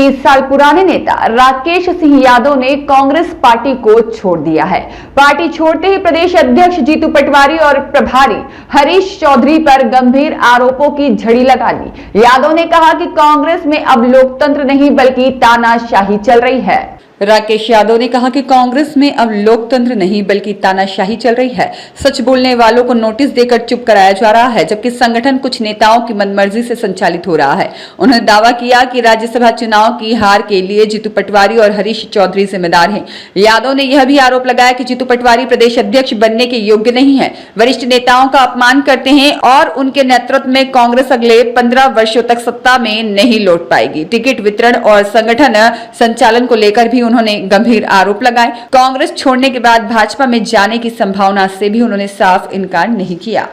30 साल पुराने नेता राकेश सिंह यादव ने कांग्रेस पार्टी को छोड़ दिया है। पार्टी छोड़ते ही प्रदेश अध्यक्ष जीतू पटवारी और प्रभारी हरीश चौधरी पर गंभीर आरोपों की झड़ी लगा दी। यादव ने कहा कि कांग्रेस में अब लोकतंत्र नहीं बल्कि तानाशाही चल रही है। राकेश यादव ने कहा कि कांग्रेस में अब लोकतंत्र नहीं बल्कि तानाशाही चल रही है। सच बोलने वालों को नोटिस देकर चुप कराया जा रहा है, जबकि संगठन कुछ नेताओं की मनमर्जी से संचालित हो रहा है। उन्होंने दावा किया कि राज्यसभा चुनाव की हार के लिए जीतू पटवारी और हरीश चौधरी जिम्मेदार हैं। यादव ने यह भी आरोप लगाया कि जीतू पटवारी प्रदेश अध्यक्ष बनने के योग्य नहीं है, वरिष्ठ नेताओं का अपमान करते हैं और उनके नेतृत्व में कांग्रेस अगले 15 वर्षों तक सत्ता में नहीं लौट पाएगी। टिकट वितरण और संगठन संचालन को लेकर भी उन्होंने गंभीर आरोप लगाए। कांग्रेस छोड़ने के बाद भाजपा में जाने की संभावना से भी उन्होंने साफ इनकार नहीं किया।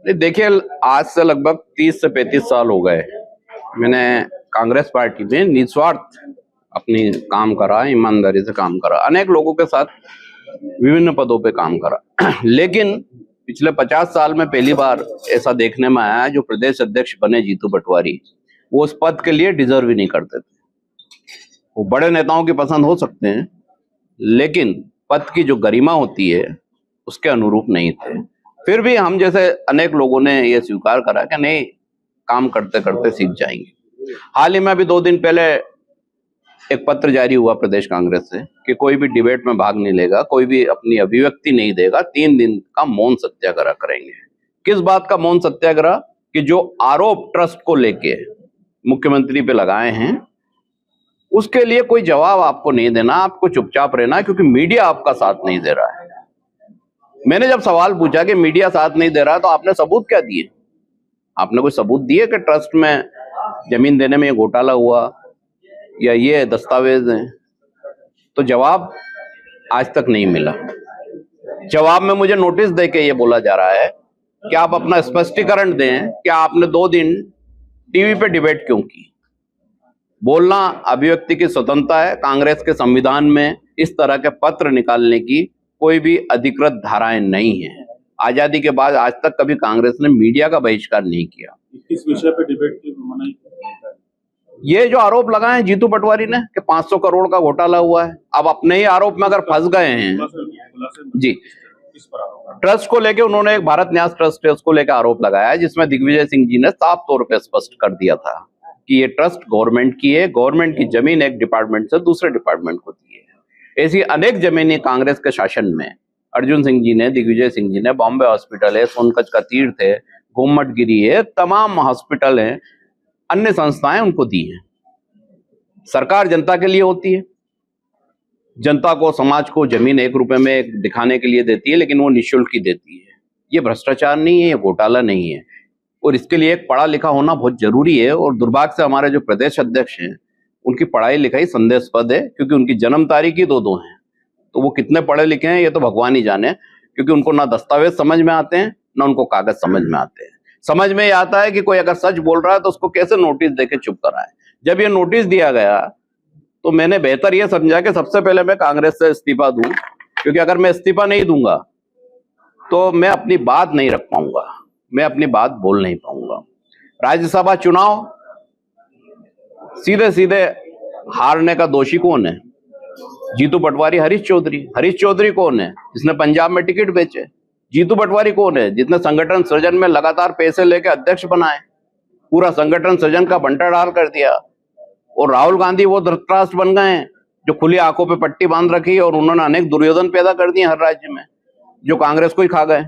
देखिए, आज से लगभग 30 से 35 साल हो गए मैंने कांग्रेस पार्टी में निस्वार्थ अपनी काम करा, ईमानदारी से काम करा, अनेक लोगों के साथ विभिन्न पदों पे काम करा। लेकिन पिछले 50 साल में पहली बार ऐसा देखने में आया जो प्रदेश अध्यक्ष बने जीतू पटवारी, वो उस पद के लिए डिजर्व ही नहीं करते थे। वो बड़े नेताओं की पसंद हो सकते हैं, लेकिन पद की जो गरिमा होती है उसके अनुरूप नहीं थे। फिर भी हम जैसे अनेक लोगों ने ये स्वीकार करा कि नहीं, काम करते करते सीख जाएंगे। हाल ही में अभी 2 दिन पहले एक पत्र जारी हुआ प्रदेश कांग्रेस से कि कोई भी डिबेट में भाग नहीं लेगा, कोई भी अपनी अभिव्यक्ति नहीं देगा, 3 दिन का मौन सत्याग्रह करेंगे। किस बात का मौन सत्याग्रह? कि जो आरोप ट्रस्ट को लेके मुख्यमंत्री पे लगाए हैं उसके लिए कोई जवाब आपको नहीं देना, आपको चुपचाप रहना, क्योंकि मीडिया आपका साथ नहीं दे रहा है। मैंने जब सवाल पूछा कि मीडिया साथ नहीं दे रहा तो आपने सबूत क्या दिए? आपने कोई सबूत दिए कि ट्रस्ट में जमीन देने में ये घोटाला हुआ या ये दस्तावेज हैं? तो जवाब आज तक नहीं मिला। जवाब में मुझे नोटिस दे के ये बोला जा रहा है कि आप अपना स्पष्टीकरण दें कि आपने 2 दिन टीवी पे डिबेट क्यों की। बोलना अभिव्यक्ति की स्वतंत्रता है। कांग्रेस के संविधान में इस तरह के पत्र निकालने की कोई भी अधिकृत धाराएं नहीं है। आजादी के बाद आज तक कभी कांग्रेस ने मीडिया का बहिष्कार नहीं किया। इस विषय पे डिबेट की मनाही। ये जो आरोप लगाए जीतू पटवारी ने कि 500 करोड़ का घोटाला हुआ है, अब अपने ही आरोप में अगर फंस गए हैं जी। ट्रस्ट को लेके उन्होंने एक भारत न्यास ट्रस्ट है उसको लेकर आरोप लगाया है, जिसमें दिग्विजय सिंह जी ने साफ तौर पर स्पष्ट कर दिया था कि ये ट्रस्ट गवर्नमेंट की है, गवर्नमेंट की जमीन एक डिपार्टमेंट से दूसरे डिपार्टमेंट को दी है। ऐसी अनेक जमीनें कांग्रेस के शासन में अर्जुन सिंह जी ने, दिग्विजय सिंह जी ने, बॉम्बे हॉस्पिटल है, सोनकच का तीर्थ है, गोमटगिरी है, तमाम हॉस्पिटल हैं, अन्य संस्थाएं उनको दी हैं। सरकार जनता के लिए होती है, जनता को, समाज को जमीन 1 रुपए में दिखाने के लिए देती है, लेकिन वो निःशुल्क ही देती है। ये भ्रष्टाचार नहीं है, ये घोटाला नहीं है, और इसके लिए एक पढ़ा लिखा होना बहुत जरूरी है। और दुर्भाग्य से हमारे जो प्रदेश अध्यक्ष हैं उनकी पढ़ाई लिखाई संदेहास्पद है, क्योंकि उनकी जन्म तारीख ही 2-2 है। तो वो कितने पढ़े लिखे हैं ये तो भगवान ही जाने, क्योंकि उनको ना दस्तावेज समझ में आते हैं ना उनको कागज समझ में आते हैं। समझ में ये आता है कि कोई अगर सच बोल रहा है तो उसको कैसे नोटिस देके चुप कराए। जब ये नोटिस दिया गया तो मैंने बेहतर ये समझा कि सबसे पहले मैं कांग्रेस से इस्तीफा दूं, क्योंकि अगर मैं इस्तीफा नहीं दूंगा तो मैं अपनी बात नहीं रख पाऊंगा, मैं अपनी बात बोल नहीं पाऊंगा। राज्यसभा चुनाव सीधे सीधे हारने का दोषी कौन है? जीतू पटवारी, हरीश चौधरी। हरीश चौधरी कौन है? जिसने पंजाब में टिकट बेचे। जीतू पटवारी कौन है? जिसने संगठन सृजन में लगातार पैसे लेके अध्यक्ष बनाए, पूरा संगठन सृजन का बंटाढाल कर दिया। और राहुल गांधी वो धृतराष्ट्र बन गए हैं जो खुली आंखों पे पट्टी बांध रखी, और उन्होंने अनेक दुर्योधन पैदा कर दिए हर राज्य में, जो कांग्रेस को ही खा गए।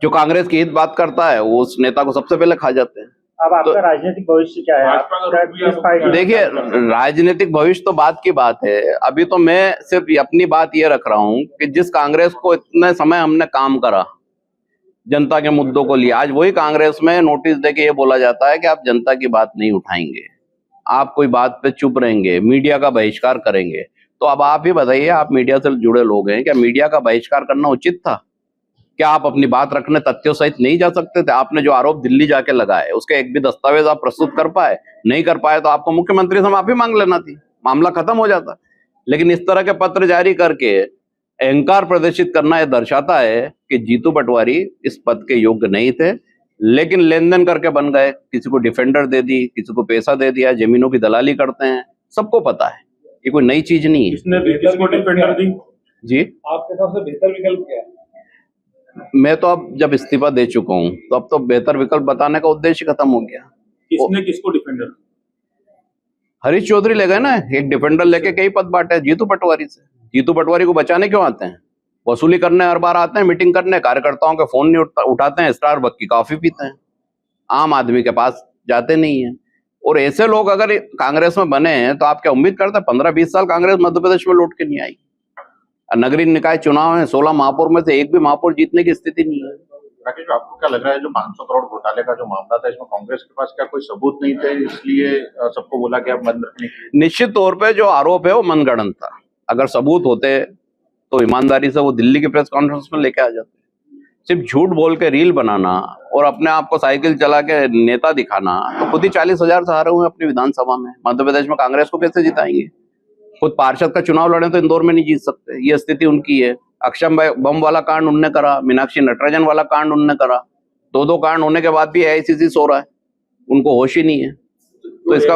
जो कांग्रेस की हित बात करता है वो उस नेता को सबसे पहले खा जाते हैं। अब आपका राजनीतिक भविष्य क्या है? देखिए, राजनीतिक भविष्य तो बात की बात है। अभी तो मैं सिर्फ अपनी बात ये रख रहा हूँ कि जिस कांग्रेस को इतने समय हमने काम करा, जनता के मुद्दों को लिया, आज वही कांग्रेस में नोटिस देके ये बोला जाता है कि आप जनता की बात नहीं उठाएंगे, आप कोई बात पे चुप रहेंगे, मीडिया का बहिष्कार करेंगे। तो अब आप ही बताइए, आप मीडिया से जुड़े लोग हैं, क्या मीडिया का बहिष्कार करना उचित था? क्या आप अपनी बात रखने तथ्यों सहित नहीं जा सकते थे? आपने जो आरोप दिल्ली जाके लगाए उसके एक भी दस्तावेज आप प्रस्तुत कर पाए? नहीं कर पाए तो आपको मुख्यमंत्री से माफी मांग लेना थी, मामला खत्म हो जाता। लेकिन इस तरह के पत्र जारी करके अहंकार प्रदर्शित करना यह दर्शाता है कि जीतू पटवारी इस पद के योग्य नहीं थे। लेकिन लेन देन करके बन गए, किसी को डिफेंडर दे दी, किसी को पैसा दे दिया, जमीनों की दलाली करते हैं, सबको पता है, ये कोई नई चीज नहीं है। किसने किसको डिफेंडर दी? जी, आपके हिसाब से बेहतर विकल्प क्या है? मैं तो अब जब इस्तीफा दे चुका हूं तो अब तो बेहतर विकल्प बताने का उद्देश्य खत्म हो गया। किसने किसको डिफेंडर? हरीश चौधरी ले गए ना, एक डिफेंडर लेके कई पद बांटे जीतू पटवारी से। जीतू पटवारी को बचाने क्यों आते हैं? वसूली करने हर बार आते हैं, मीटिंग करने, कार्यकर्ताओं के फोन नहीं उठाते हैं, स्टारबक्स की कॉफी पीते हैं, आम आदमी के पास जाते नहीं है। और ऐसे लोग अगर कांग्रेस में बने हैं तो आप क्या उम्मीद करते हैं 15-20 साल कांग्रेस मध्य प्रदेश में लौट के नहीं आई? नगरीय निकाय चुनाव है, 16 महापौर में से एक भी महापौर जीतने की स्थिति नहीं है। राकेश, आपको क्या लग रहा है जो 500 करोड़ घोटाले का जो मामला था, इसमें कांग्रेस के पास क्या कोई सबूत नहीं थे, इसलिए सबको बोला कि आप बंद रखने के लिए? निश्चित तौर पे जो आरोप है वो मनगढ़ंत था। अगर सबूत होते तो ईमानदारी से वो दिल्ली की प्रेस कॉन्फ्रेंस में लेके आ जाते। सिर्फ झूठ बोल के रील बनाना और अपने आप को साइकिल चला के नेता दिखाना, तो खुद ही 40,000 से हारे हुए अपनी विधानसभा में। मध्य प्रदेश में कांग्रेस को कैसे जिताएंगे? खुद पार्षद का चुनाव लड़े तो इंदौर में नहीं जीत सकते, ये स्थिति उनकी है। अक्षम बम वाला कांड उनने करा, मीनाक्षी नटराजन वाला कांड उनने करा, दो कांड होने के बाद भी एआईसीसी सो रहा है, उनको होश ही नहीं है। तो इसका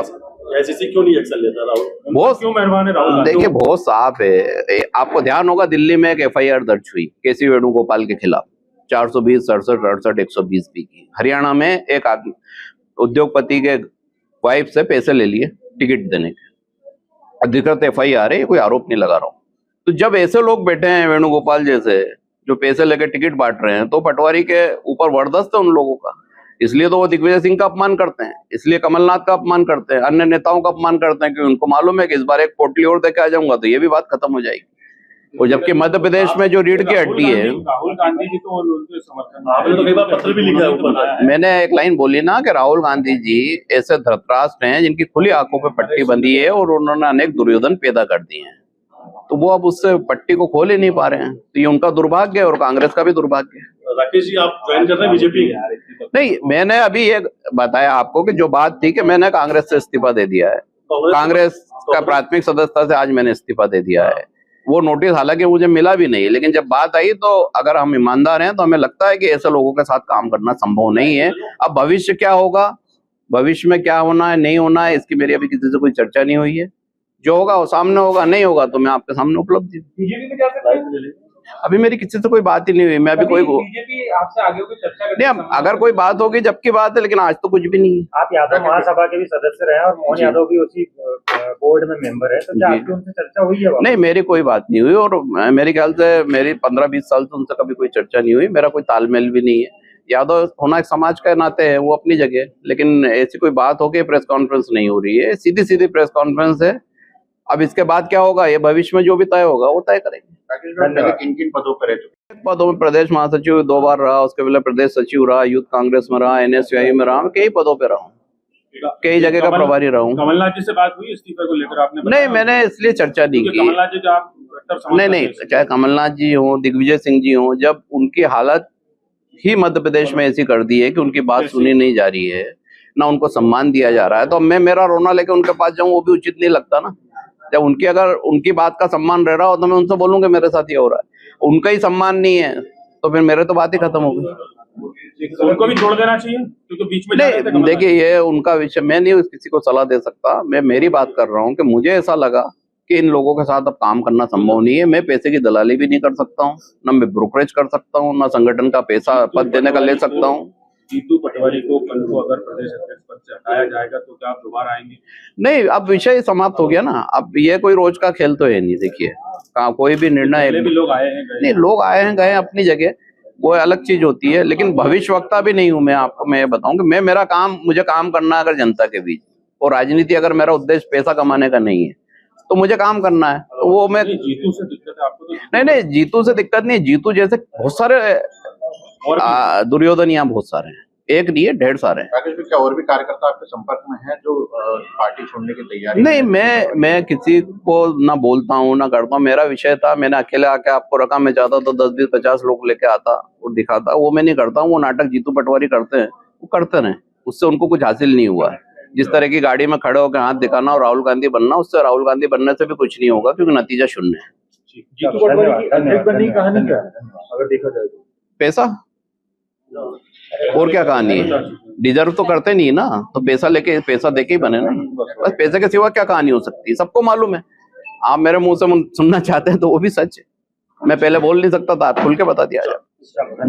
एआईसीसी क्यों नहीं एक्शन लेता राहुल? बहुत क्यों मेहरबान है राहुल? देखिए बहुत साफ है। आपको ध्यान होगा दिल्ली में एक एफआईआर दर्ज हुई केसी वेणुगोपाल के खिलाफ, 420, 67, 68, 120 पी की। हरियाणा में एक आदमी उद्योगपति के वाइफ से पैसे ले लिए टिकट देने के, अधिकृत एफआईआर है, कोई आरोप नहीं लगा रहा हूं। तो जब ऐसे लोग बैठे हैं वेणुगोपाल जैसे जो पैसे लेके टिकट बांट रहे हैं, तो पटवारी के ऊपर वरदस्त है उन लोगों का, इसलिए तो वो दिग्विजय सिंह का अपमान करते हैं, इसलिए कमलनाथ का अपमान करते हैं, अन्य नेताओं का अपमान करते हैं, क्योंकि उनको मालूम है कि इस बार एक पोटली और देके आ जाऊंगा तो ये भी बात खत्म हो जाएगी। और जबकि मध्य प्रदेश में जो रीढ़ की हड्डी है, राहुल गांधी जी तो उनके समर्थन में आपने तो कई बार पत्र भी लिखा है ऊपर। मैंने एक लाइन बोली ना कि राहुल गांधी जी ऐसे धृतराष्ट्र हैं जिनकी खुली आंखों पे पट्टी बंधी है और उन्होंने अनेक दुर्योधन पैदा कर दिए हैं, तो वो अब उससे पट्टी को खोल ही नहीं पा रहे हैं। तो ये उनका दुर्भाग्य है और कांग्रेस का भी दुर्भाग्य है। राकेश जी, आप ज्वाइन कर रहे हैं बीजेपी? नहीं, मैंने अभी ये बताया आपको कि जो बात थी कि मैंने कांग्रेस से इस्तीफा दे दिया है, कांग्रेस का प्राथमिक सदस्यता से आज मैंने इस्तीफा दे दिया है। वो नोटिस हालांकि मुझे मिला भी नहीं, लेकिन जब बात आई तो अगर हम ईमानदार हैं तो हमें लगता है कि ऐसे लोगों के साथ काम करना संभव नहीं है। अब भविष्य क्या होगा, भविष्य में क्या होना है नहीं होना है, इसकी मेरी अभी किसी से कोई चर्चा नहीं हुई है। जो होगा वो सामने होगा, नहीं होगा तो मैं आपके सामने उपलब्ध हूँ। बीजेपी में क्या सकते हैं? अभी मेरी किसी से कोई बात ही नहीं हुई, मैं अभी कोई बीजेपी आपसे आगे कोई चर्चा नहीं, अगर कोई बात होगी जब की बात है, लेकिन आज तो कुछ भी नहीं है। आप यादव महासभा के भी सदस्य रहे और मोहन यादव भी उसी बोर्ड में मेंबर है, तो क्या आपकी उनसे चर्चा हुई है? नहीं, मेरी कोई बात नहीं हुई और मेरे ख्याल से मेरी 15-20 साल से उनसे कभी कोई चर्चा नहीं हुई, मेरा कोई तालमेल भी नहीं है। यादव होना एक समाज का नाते है, वो अपनी जगह, लेकिन ऐसी कोई बात हो के प्रेस कॉन्फ्रेंस नहीं हो रही है, सीधी सीधी प्रेस कॉन्फ्रेंस है। अब इसके बाद क्या होगा ये भविष्य में जो भी तय होगा वो तय करेंगे। किन किन पदों पर रह चुके? पदों में प्रदेश महासचिव 2 बार रहा, उसके पहले प्रदेश सचिव रहा, यूथ कांग्रेस में रहा, एनएसयूआई में रहा, कई पदों पे रहा हूँ, कई जगह का प्रभारी रहा हूँ। कमलनाथ जी से बात हुई इस्तीफे को लेकर? आपने नहीं, मैंने इसलिए चर्चा नहीं की। कमलनाथ जी आप नहीं, चाहे कमलनाथ जी हो, दिग्विजय सिंह जी हो, जब उनकी हालत ही मध्य प्रदेश में ऐसी कर दी है कि उनकी बात सुनी नहीं जा रही है, ना उनको सम्मान दिया जा रहा है, तो मैं मेरा रोना लेके उनके पास जाऊं वो भी उचित नहीं लगता ना। जब अगर उनकी बात का सम्मान रह रहा हो तो मैं उनसे बोलूंगा मेरे साथ ये हो रहा है, उनका ही सम्मान नहीं है तो फिर मेरे तो बात ही खत्म हो गई। उनको भी छोड़ देना चाहिए क्योंकि बीच में नहीं, देखिए ये उनका विषय, मैं नहीं किसी को सलाह दे सकता। मैं मेरी बात कर रहा हूँ कि मुझे ऐसा लगा कि इन लोगों के साथ अब काम करना संभव नहीं है। मैं पैसे की दलाली भी नहीं कर सकता हूँ, ना मैं ब्रोकरेज कर सकता हूँ, ना संगठन का पैसा पद देने का ले सकता हूँ। जीतू पटवारी को कल को अगर प्रदेश अध्यक्ष पद से हटाया जाएगा तो क्या आप दोबारा आएंगे? नहीं, अब विषय समाप्त हो गया ना, अब ये कोई रोज का खेल तो है नहीं। देखिए कोई भी निर्णय, भी लोग आए हैं नहीं, लोग आए हैं गए अपनी जगह, वो अलग चीज होती है, लेकिन भविष्यवक्ता भी नहीं हूं मैं। आपको मैं ये बताऊं कि मेरा काम, मुझे काम करना है अगर जनता के बीच, और राजनीति अगर मेरा उद्देश्य पैसा कमाने का नहीं है तो मुझे काम करना है, तो वो मैं जीतू से दिक्कत है आपको? तो नहीं, जीतू से दिक्कत नहीं है। जीतू जैसे बहुत सारे दुर्योधन यहाँ बहुत सारे हैं, एक नहीं है, ढेर सारे हैं। राकेश, क्या और भी कार्यकर्ता आपके संपर्क में हैं जो पार्टी छोड़ने की तैयारी? नहीं, मैं किसी को ना बोलता हूँ ना करता हूँ। मेरा विषय था, मैंने अकेले आके आपको रखा, मैं चाहता तो 10, 20, 50 लोग लेके आता और दिखाता, वो मैं नहीं करता हूँ। वो नाटक जीतू पटवारी करते हैं, वो करते रहे, उससे उनको कुछ हासिल नहीं हुआ है। जिस तरह की गाड़ी में खड़े होकर हाथ दिखाना और राहुल गांधी बनना, उससे राहुल गांधी बनने से भी कुछ नहीं होगा, क्योंकि नतीजा शून्य है। जीतू पटवारी की अध्यक्ष बनने की कहानी क्या है अगर देखा जाए तो? पैसा और क्या कहानी है? डिजर्व तो करते नहीं ना, तो पैसा देके ही बने ना। बस पैसे के सिवा क्या कहानी हो सकती है, सबको मालूम है। आप मेरे मुंह से सुनना चाहते हैं तो वो भी सच है। मैं पहले बोल नहीं सकता था, आप खुल के बता दिया जाए।